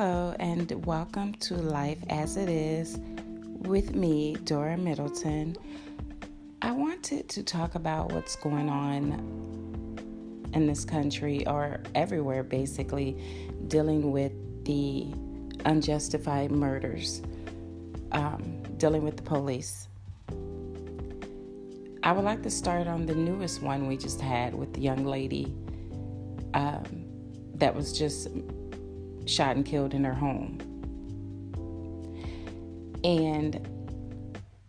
Hello, and welcome to Life as It Is with me, Dora Middleton. I wanted to talk about what's going on in this country, or everywhere basically, dealing with the unjustified murders, dealing with the police. I would like to start on the newest one we just had with the young lady that was just shot and killed in her home. And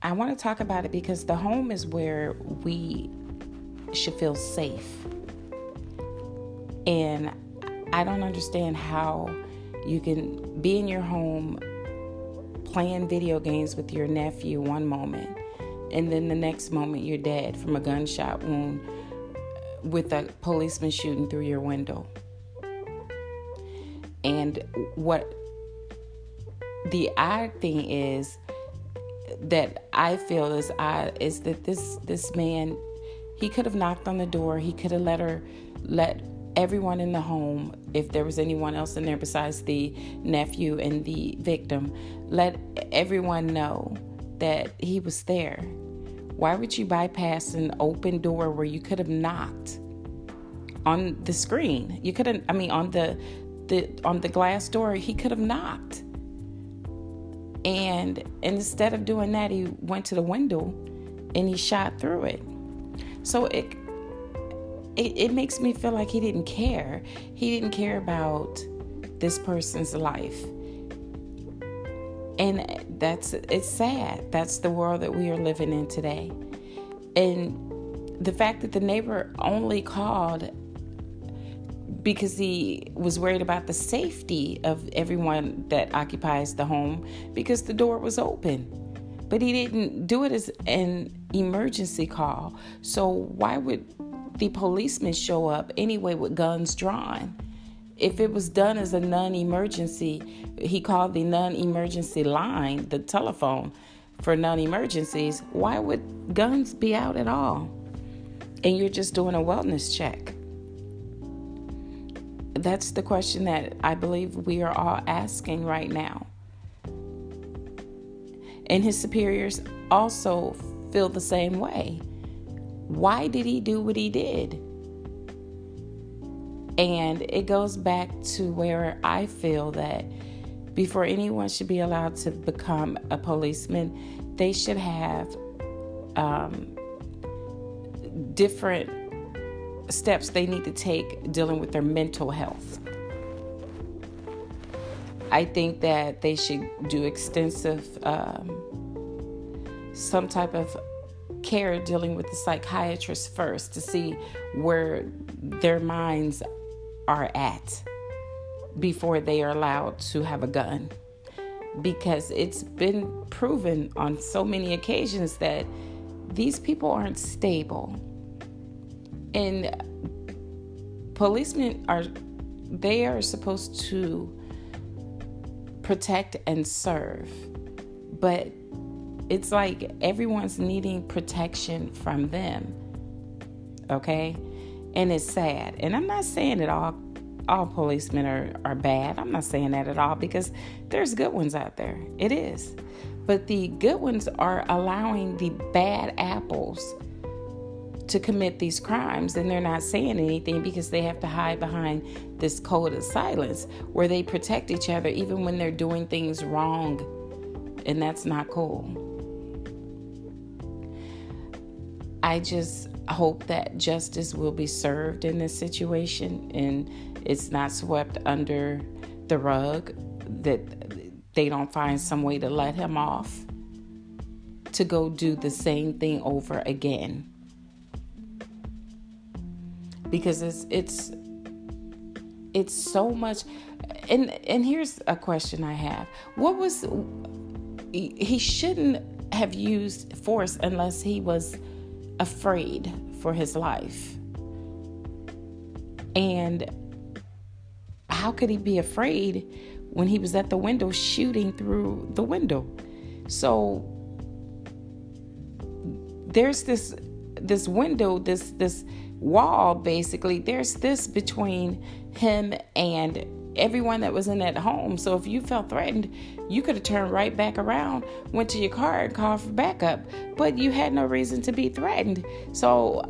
I want to talk about it because the home is where we should feel safe. And I don't understand how you can be in your home playing video games with your nephew one moment, and then the next moment you're dead from a gunshot wound with a policeman shooting through your window. And what the odd thing is that I feel is odd is that this man, he could have knocked on the door. He could have let everyone in the home, if there was anyone else in there besides the nephew and the victim, let everyone know that he was there. Why would you bypass an open door where you could have knocked on the screen? You could have, on the glass door, he could have knocked. And instead of doing that, he went to the window and he shot through it. So it makes me feel like he didn't care. He didn't care about this person's life. And it's sad. That's the world that we are living in today. And the fact that the neighbor only called because he was worried about the safety of everyone that occupies the home because the door was open. But he didn't do it as an emergency call. So why would the policeman show up anyway with guns drawn? If it was done as a non-emergency, he called the non-emergency line, the telephone for non-emergencies, why would guns be out at all? And you're just doing a wellness check. That's the question that I believe we are all asking right now. And his superiors also feel the same way. Why did he do what he did? And it goes back to where I feel that before anyone should be allowed to become a policeman, they should have different steps they need to take dealing with their mental health. I think that they should do extensive some type of care dealing with the psychiatrist first to see where their minds are at before they are allowed to have a gun, because it's been proven on so many occasions that these people aren't stable. And policemen are supposed to protect and serve, but it's like everyone's needing protection from them. Okay? And it's sad. And I'm not saying that all policemen are bad. I'm not saying that at all, because there's good ones out there. It is. But the good ones are allowing the bad apples to commit these crimes, and they're not saying anything because they have to hide behind this code of silence where they protect each other even when they're doing things wrong, and that's not cool. I just hope that justice will be served in this situation and it's not swept under the rug, that they don't find some way to let him off to go do the same thing over again. Because it's so much. And here's a question I have. He shouldn't have used force unless he was afraid for his life. And how could he be afraid when he was at the window shooting through the window? So there's this window, this wall, basically. There's this between him and everyone that was in that home. So if you felt threatened, you could have turned right back around, went to your car and called for backup, but you had no reason to be threatened. So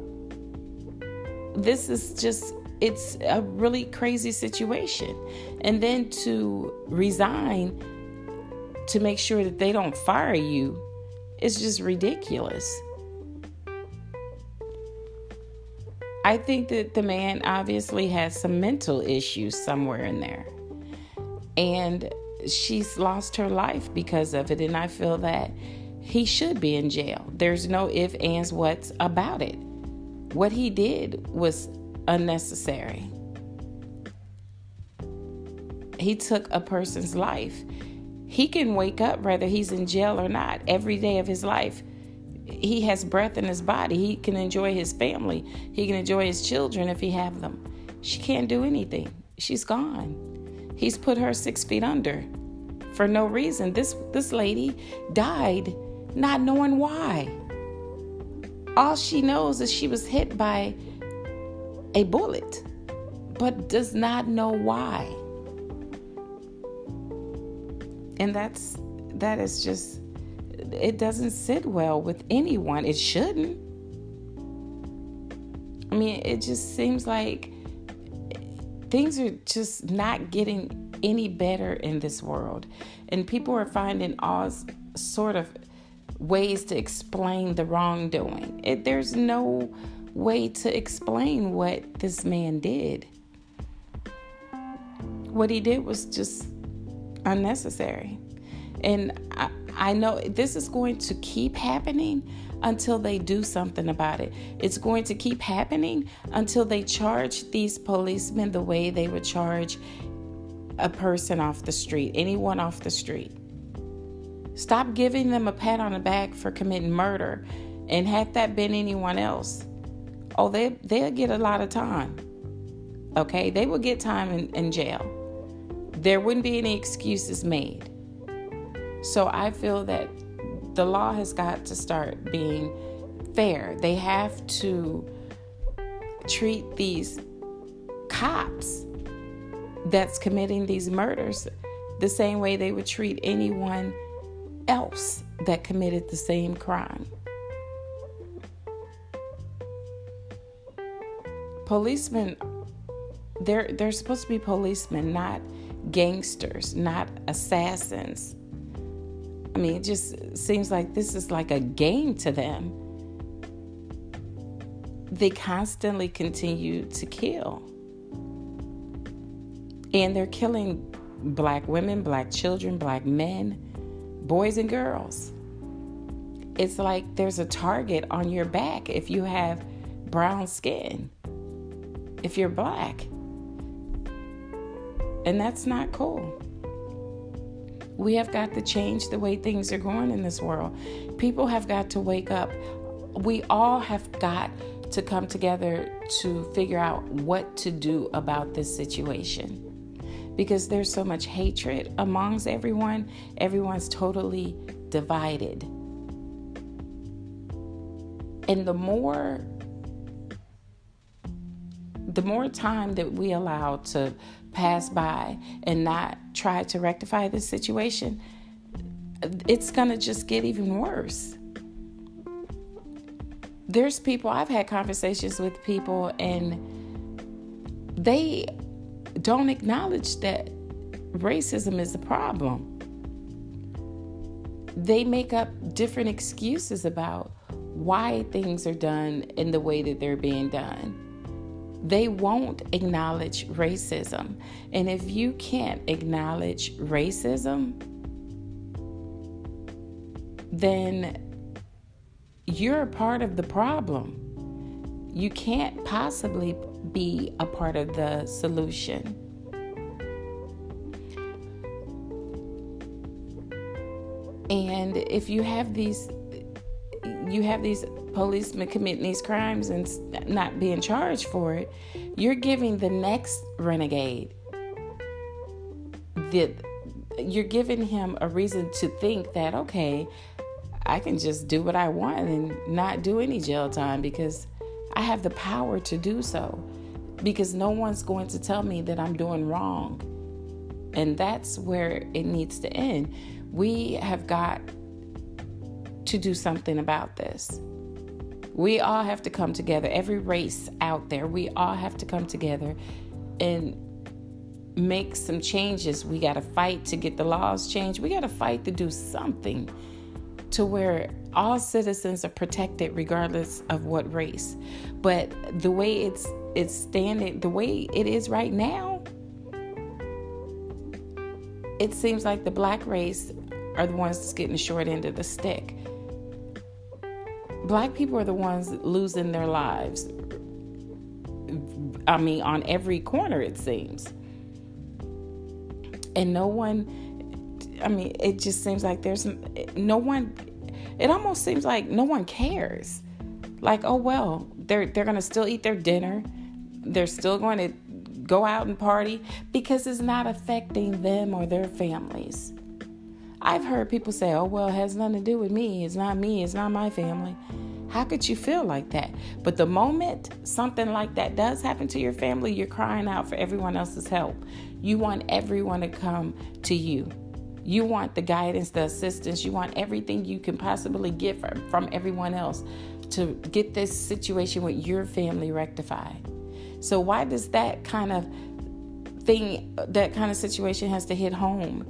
this is just, it's a really crazy situation. And then to resign to make sure that they don't fire you is just ridiculous. I think that the man obviously has some mental issues somewhere in there. And she's lost her life because of it. And I feel that he should be in jail. There's no ifs, ands, whats about it. What he did was unnecessary. He took a person's life. He can wake up whether he's in jail or not every day of his life. He has breath in his body. He can enjoy his family. He can enjoy his children if he have them. She can't do anything. She's gone. He's put her 6 feet under for no reason. This lady died not knowing why. All she knows is she was hit by a bullet, but does not know why. And that is just, it doesn't sit well with anyone. It shouldn't. I mean, it just seems like things are just not getting any better in this world. And people are finding all sort of ways to explain the wrongdoing. There's no way to explain what this man did. What he did was just unnecessary. And I know this is going to keep happening until they do something about it. It's going to keep happening until they charge these policemen the way they would charge a person off the street, anyone off the street. Stop giving them a pat on the back for committing murder. And had that been anyone else, they'll get a lot of time. Okay? They will get time in jail. There wouldn't be any excuses made. So I feel that the law has got to start being fair. They have to treat these cops that's committing these murders the same way they would treat anyone else that committed the same crime. Policemen, they're supposed to be policemen, not gangsters, not assassins. I mean, it just seems like this is like a game to them. They constantly continue to kill. And they're killing black women, black children, black men, boys and girls. It's like there's a target on your back if you have brown skin, if you're black. And that's not cool. We have got to change the way things are going in this world. People have got to wake up. We all have got to come together to figure out what to do about this situation. Because there's so much hatred amongst everyone. Everyone's totally divided. And the more time that we allow to pass by and not try to rectify this situation, it's going to just get even worse. There's people, I've had conversations with people and they don't acknowledge that racism is the problem. They make up different excuses about why things are done in the way that they're being done. They won't acknowledge racism. And if you can't acknowledge racism, then you're a part of the problem. You can't possibly be a part of the solution. And if you have these policemen committing these crimes and not being charged for it, you're giving the next renegade you're giving him a reason to think that, okay, I can just do what I want and not do any jail time because I have the power to do so because no one's going to tell me that I'm doing wrong. And that's where it needs to end. We have got to do something about this. We all have to come together. Every race out there, we all have to come together and make some changes. We got to fight to get the laws changed. We got to fight to do something to where all citizens are protected regardless of what race. But the way it's standing, the way it is right now, it seems like the black race are the ones that's getting the short end of the stick. Black people are the ones losing their lives. I mean, on every corner, it seems. And no one, I mean, it just seems like there's no one, it almost seems like no one cares. Like, oh, well, they're going to still eat their dinner. They're still going to go out and party because it's not affecting them or their families. I've heard people say, oh, well, it has nothing to do with me. It's not me. It's not my family. How could you feel like that? But the moment something like that does happen to your family, you're crying out for everyone else's help. You want everyone to come to you. You want the guidance, the assistance. You want everything you can possibly get from everyone else to get this situation with your family rectified. So why does that kind of thing, that kind of situation has to hit home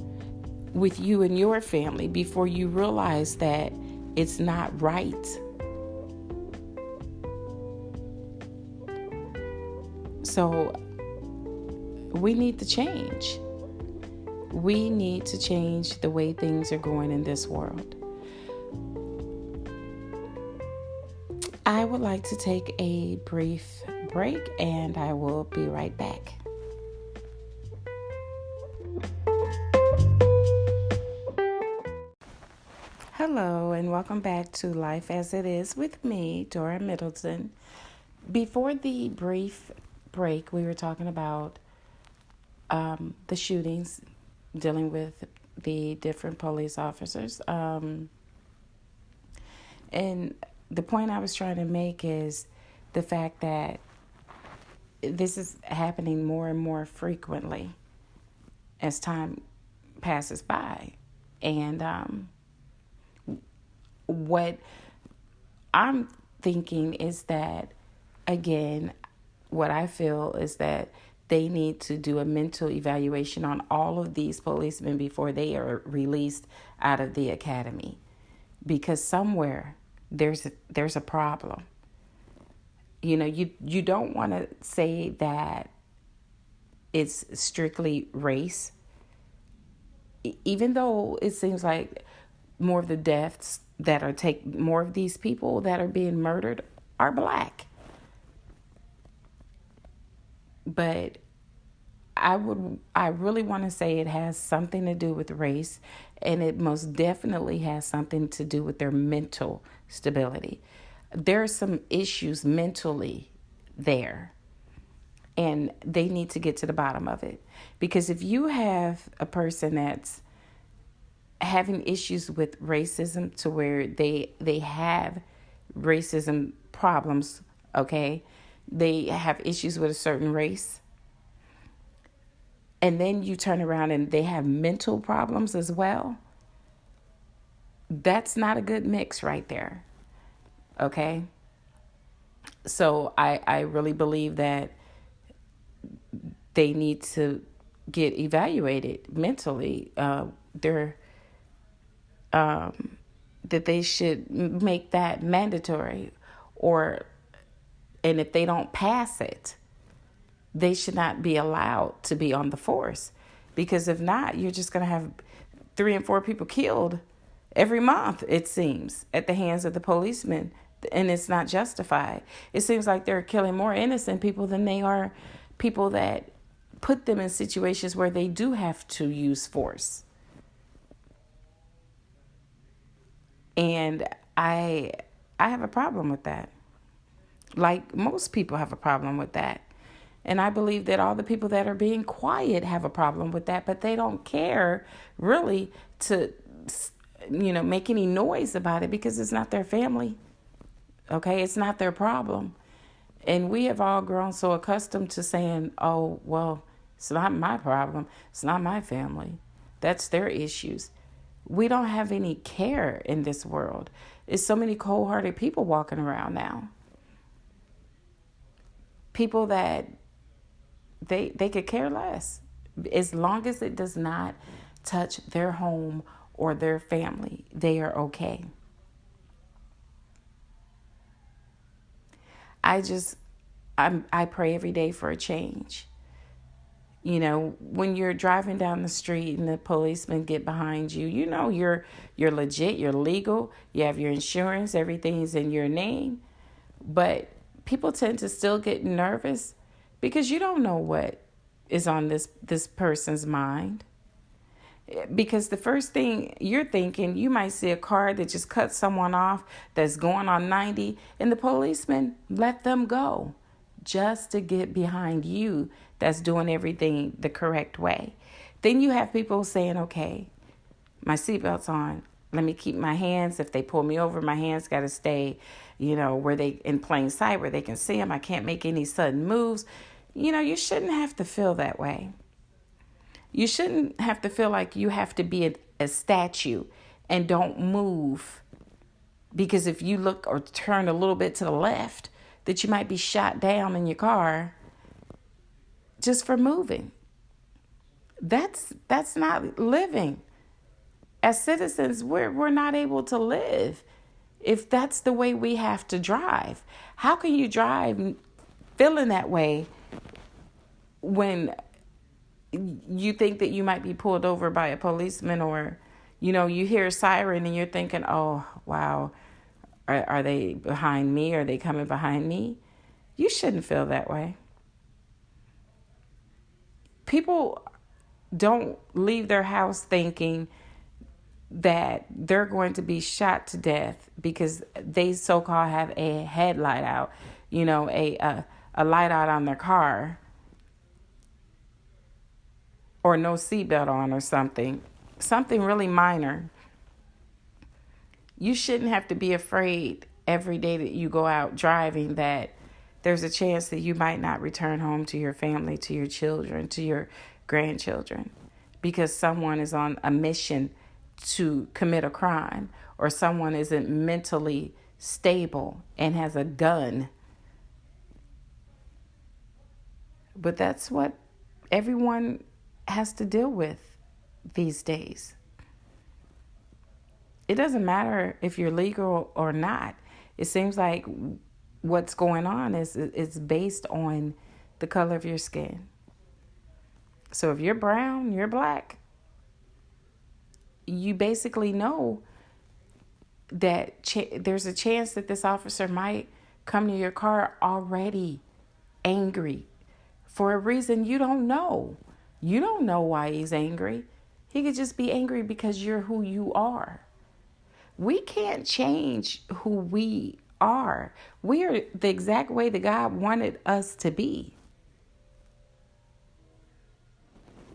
with you and your family before you realize that it's not right? So we need to change. We need to change the way things are going in this world. I would like to take a brief break and I will be right back. Hello and welcome back to Life as It Is with me, Dora Middleton. Before the brief break, we were talking about the shootings, dealing with the different police officers. And the point I was trying to make is the fact that this is happening more and more frequently as time passes by. And what I'm thinking is that, again, what I feel is that they need to do a mental evaluation on all of these policemen before they are released out of the academy. Because somewhere there's a problem. You know, you don't want to say that it's strictly race, even though it seems like more of the deaths that are more of these people that are being murdered are black. But I really want to say it has something to do with race, and it most definitely has something to do with their mental stability. There are some issues mentally there, and they need to get to the bottom of it. Because if you have a person that's having issues with racism to where they have racism problems, okay? They have issues with a certain race. And then you turn around and they have mental problems as well. That's not a good mix right there. Okay? So I really believe that they need to get evaluated mentally. That they should make that mandatory, and if they don't pass it, they should not be allowed to be on the force. Because if not, you're just going to have 3 and 4 people killed every month, it seems, at the hands of the policemen, and it's not justified. It seems like they're killing more innocent people than they are people that put them in situations where they do have to use force. And I have a problem with that. Like most people have a problem with that. And I believe that all the people that are being quiet have a problem with that, but they don't care really to, make any noise about it because it's not their family. Okay, it's not their problem. And we have all grown so accustomed to saying, oh, well, it's not my problem. It's not my family. That's their issues. We don't have any care in this world. It's so many cold-hearted people walking around now. People that they could care less. As long as it does not touch their home or their family, they are okay. I pray every day for a change. You know, when you're driving down the street and the policemen get behind you, you know you're legit, you're legal, you have your insurance, everything's in your name. But people tend to still get nervous because you don't know what is on this person's mind. Because the first thing you're thinking, you might see a car that just cut someone off that's going on 90, and the policeman let them go just to get behind you that's doing everything the correct way. Then you have people saying, okay, my seatbelt's on. Let me keep my hands. If they pull me over, my hands got to stay, where they in plain sight, where they can see them. I can't make any sudden moves. You shouldn't have to feel that way. You shouldn't have to feel like you have to be a statue and don't move. Because if you look or turn a little bit to the left, that you might be shot down in your car just for moving. That's not living. As citizens, we're not able to live if that's the way we have to drive. How can you drive feeling that way when you think that you might be pulled over by a policeman, or, you hear a siren and you're thinking, oh, wow, are they behind me? Are they coming behind me? You shouldn't feel that way. People don't leave their house thinking that they're going to be shot to death because they so-called have a headlight out, a light out on their car, or no seatbelt on, or something really minor. You shouldn't have to be afraid every day that you go out driving that there's a chance that you might not return home to your family, to your children, to your grandchildren, because someone is on a mission to commit a crime, or someone isn't mentally stable and has a gun. But that's what everyone has to deal with these days. It doesn't matter if you're legal or not. It seems like what's going on is based on the color of your skin. So if you're brown, you're black, you basically know that there's a chance that this officer might come to your car already angry for a reason you don't know. You don't know why he's angry. He could just be angry because you're who you are. We can't change who we are. We are the exact way that God wanted us to be.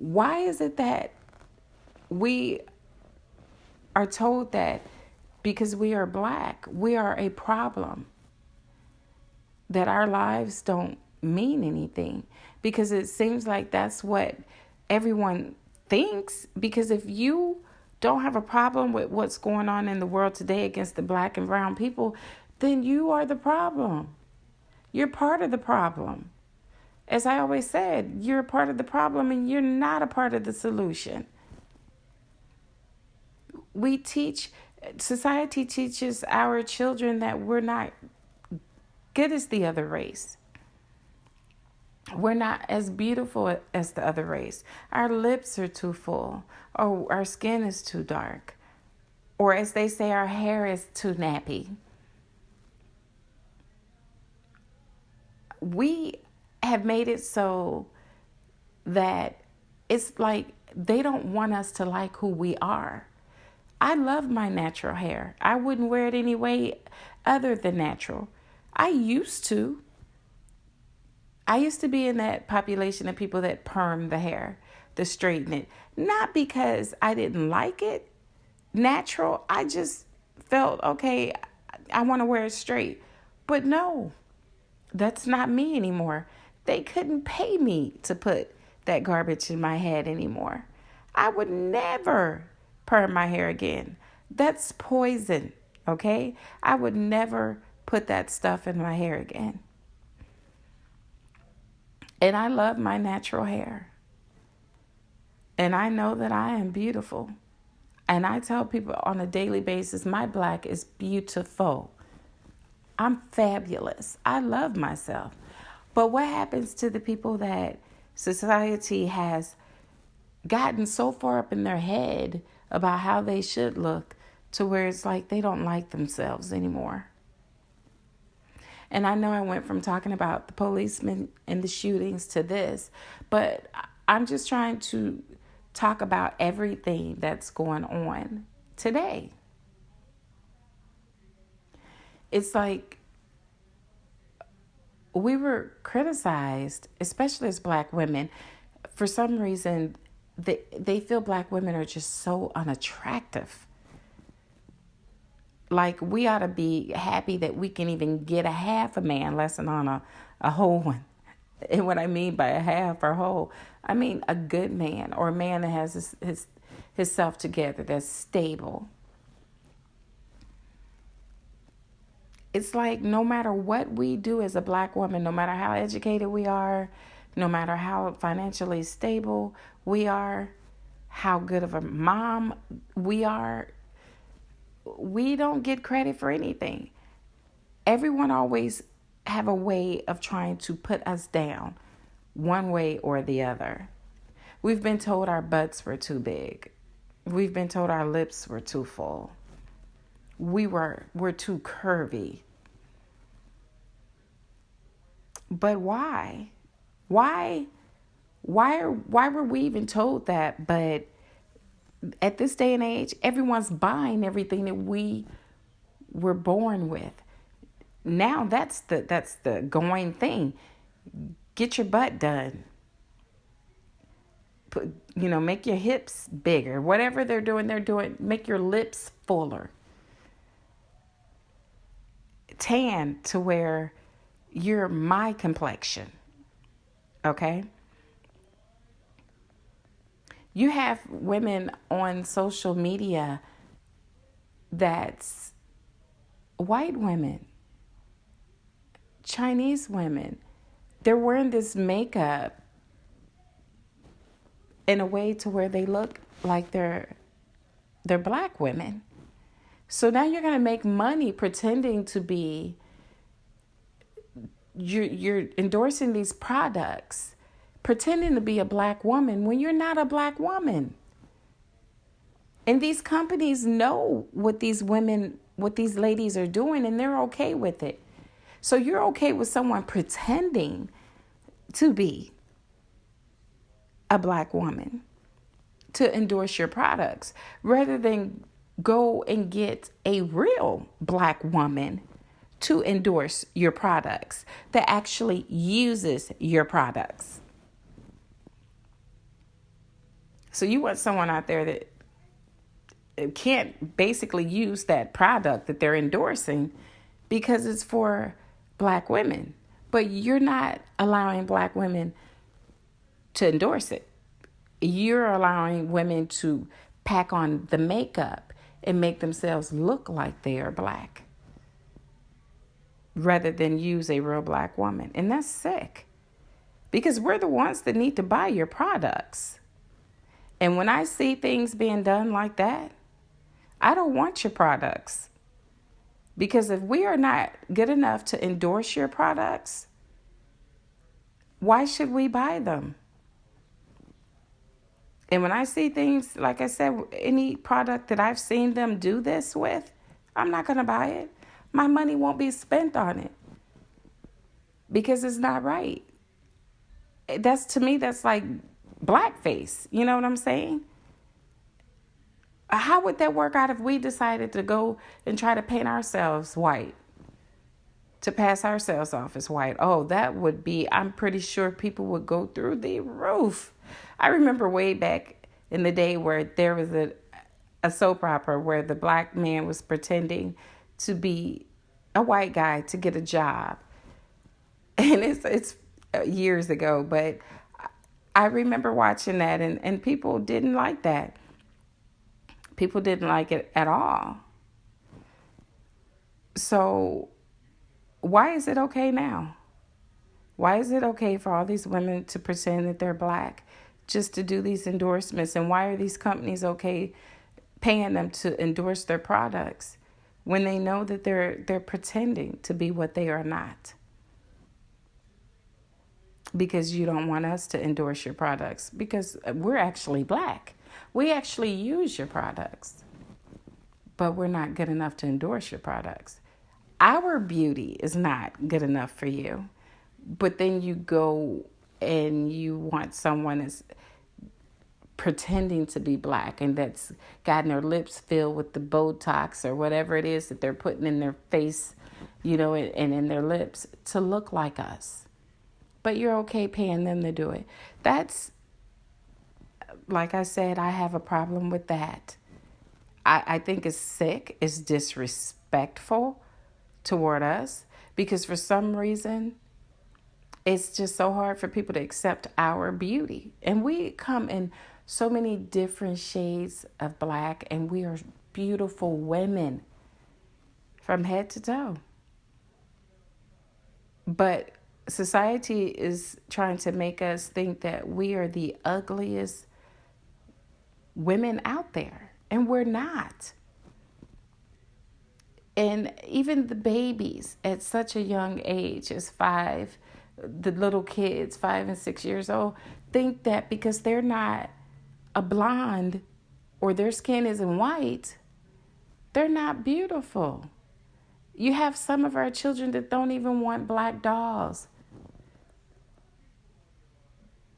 Why is it that we are told that because we are black, we are a problem, that our lives don't mean anything? Because it seems like that's what everyone thinks. Because if you don't have a problem with what's going on in the world today against the black and brown people, then you are the problem. You're part of the problem. As I always said, you're a part of the problem and you're not a part of the solution. Society teaches our children that we're not good as the other race. We're not as beautiful as the other race. Our lips are too full, or our skin is too dark, or as they say, our hair is too nappy. We have made it so that it's like they don't want us to like who we are. I love my natural hair. I wouldn't wear it any way other than natural. I used to be in that population of people that perm the hair, to straighten it. Not because I didn't like it natural. I just felt, okay, I want to wear it straight. But no, That's not me anymore. They couldn't pay me to put that garbage in my head anymore. I would never perm my hair again. That's poison, okay? I would never put that stuff in my hair again. And I love my natural hair. And I know that I am beautiful. And I tell people on a daily basis, my black is beautiful. I'm fabulous. I love myself. But what happens to the people that society has gotten so far up in their head about how they should look to where it's like they don't like themselves anymore? And I know I went from talking about the policemen and the shootings to this, but I'm just trying to talk about everything that's going on today. It's like we were criticized, especially as black women. For some reason, they feel black women are just so unattractive. Like we ought to be happy that we can even get a half a man, less than on a whole one. And what I mean by a half or whole, I mean a good man, or a man that has his self together, that's stable. It's like no matter what we do as a black woman, no matter how educated we are, no matter how financially stable we are, how good of a mom we are, we don't get credit for anything. Everyone always have a way of trying to put us down one way or the other. We've been told our butts were too big. We've been told our lips were too full. We're too curvy. But why? Why were we even told that? But at this day and age, everyone's buying everything that we were born with. Now that's the going thing. Get your butt done. Make your hips bigger. Whatever they're doing. Make your lips fuller. Tan to where you're my complexion. Okay? You have women on social media that's white women, Chinese women. They're wearing this makeup in a way to where they look like they're black women. So now you're going to make money pretending to be, you're endorsing these products, pretending to be a black woman when you're not a black woman. And these companies know what these ladies are doing, and they're okay with it. So you're okay with someone pretending to be a black woman to endorse your products rather than go and get a real black woman to endorse your products that actually uses your products. So you want someone out there that can't basically use that product that they're endorsing because it's for black women. But you're not allowing black women to endorse it. You're allowing women to pack on the makeup and make themselves look like they are black rather than use a real black woman. And that's sick because we're the ones that need to buy your products. And when I see things being done like that, I don't want your products. Because if we are not good enough to endorse your products, why should we buy them? And when I see things, like I said, any product that I've seen them do this with, I'm not going to buy it. My money won't be spent on it because it's not right. To me, that's like blackface. You know what I'm saying? How would that work out if we decided to go and try to paint ourselves white, to pass ourselves off as white? Oh, that would be, I'm pretty sure people would go through the roof. I remember way back in the day where there was a soap opera where the black man was pretending to be a white guy to get a job. And it's years ago, but I remember watching that, and people didn't like that. People didn't like it at all. So why is it okay now? Why is it okay for all these women to pretend that they're black just to do these endorsements? And why are these companies okay paying them to endorse their products when they know that they're pretending to be what they are not? Because you don't want us to endorse your products, because we're actually black. We actually use your products, but we're not good enough to endorse your products. Our beauty is not good enough for you. But then you go and you want someone that's pretending to be black and that's gotten their lips filled with the Botox or whatever it is that they're putting in their face, and in their lips to look like us. But you're okay paying them to do it. That's, like I said, I have a problem with that. I think it's sick, it's disrespectful toward us, because for some reason, it's just so hard for people to accept our beauty. And we come in so many different shades of black, and we are beautiful women from head to toe. But society is trying to make us think that we are the ugliest women out there, and we're not. And even the babies at such a young age as 5, the little kids, 5 and 6 years old, think that because they're not a blonde or their skin isn't white, they're not beautiful. You have some of our children that don't even want black dolls.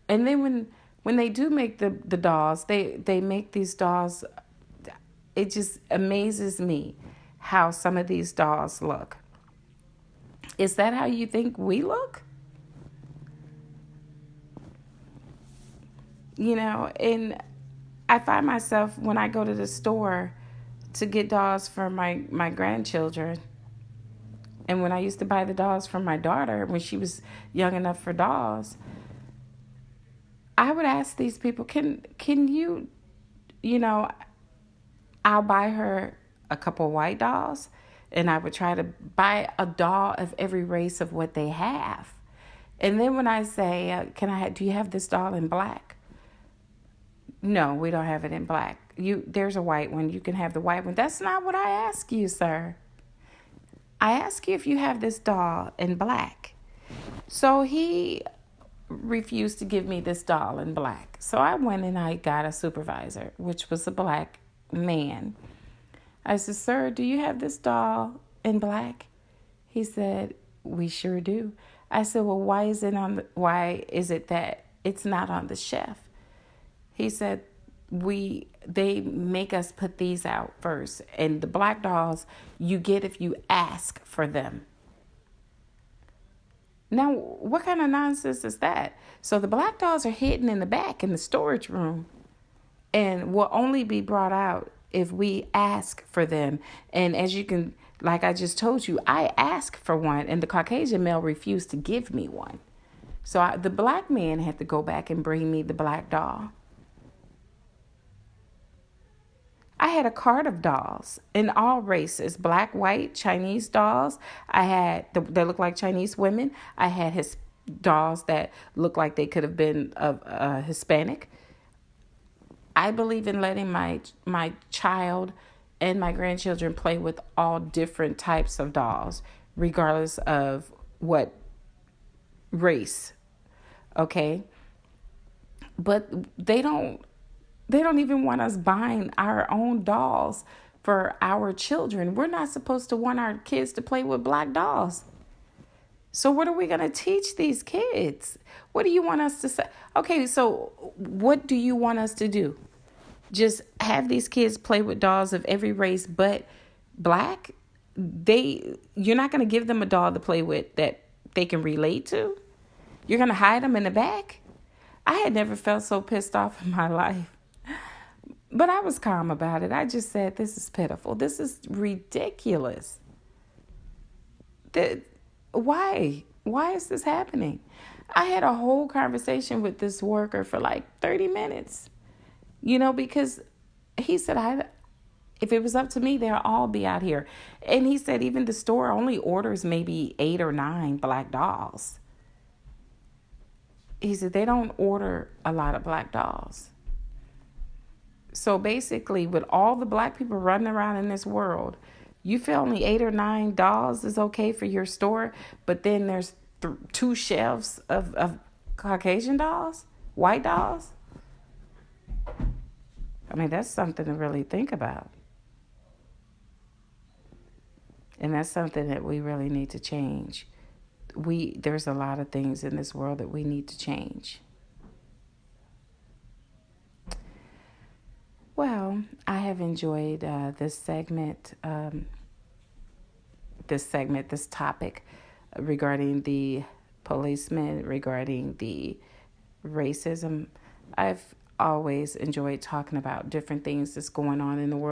And then when they do make the dolls, they make these dolls, it just amazes me how some of these dolls look. Is that how you think we look? And I find myself when I go to the store to get dolls for my grandchildren, and when I used to buy the dolls for my daughter when she was young enough for dolls, I would ask these people, can you, I'll buy her a couple white dolls, and I would try to buy a doll of every race of what they have. And then when I say, do you have this doll in black? No, we don't have it in black. There's a white one. You can have the white one. That's not what I ask you, sir. I ask you if you have this doll in black. So he refused to give me this doll in black. So I went and I got a supervisor, which was a black man. I said, sir, do you have this doll in black? He said, we sure do. I said, well, why is it that it's not on the shelf? He said, they make us put these out first. And the black dolls you get if you ask for them. Now, what kind of nonsense is that? So the black dolls are hidden in the back in the storage room and will only be brought out if we ask for them. And as you can, like I just told you, I asked for one and the Caucasian male refused to give me one. So the black man had to go back and bring me the black doll. I had a cart of dolls in all races, black, white, Chinese dolls. I had that looked like Chinese women. I had his dolls that looked like they could have been Hispanic. I believe in letting my child and my grandchildren play with all different types of dolls, regardless of what race. Okay? But they don't even want us buying our own dolls for our children. We're not supposed to want our kids to play with black dolls. So what are we going to teach these kids? What do you want us to say? Okay, so what do you want us to do? Just have these kids play with dolls of every race but black? You're not going to give them a doll to play with that they can relate to? You're going to hide them in the back? I had never felt so pissed off in my life. But I was calm about it. I just said, this is pitiful. This is ridiculous. Why? Why is this happening? I had a whole conversation with this worker for like 30 minutes, because he said, if it was up to me, they'll all be out here. And he said even the store only orders maybe 8 or 9 black dolls. He said they don't order a lot of black dolls. So basically, with all the black people running around in this world, you feel only 8 or 9 dolls is okay for your store, but then there's 2 shelves of Caucasian dolls, white dolls. I mean, that's something to really think about. And that's something that we really need to change. There's a lot of things in this world that we need to change. Well, I have enjoyed this topic regarding the policemen, regarding the racism. I've always enjoyed talking about different things that's going on in the world.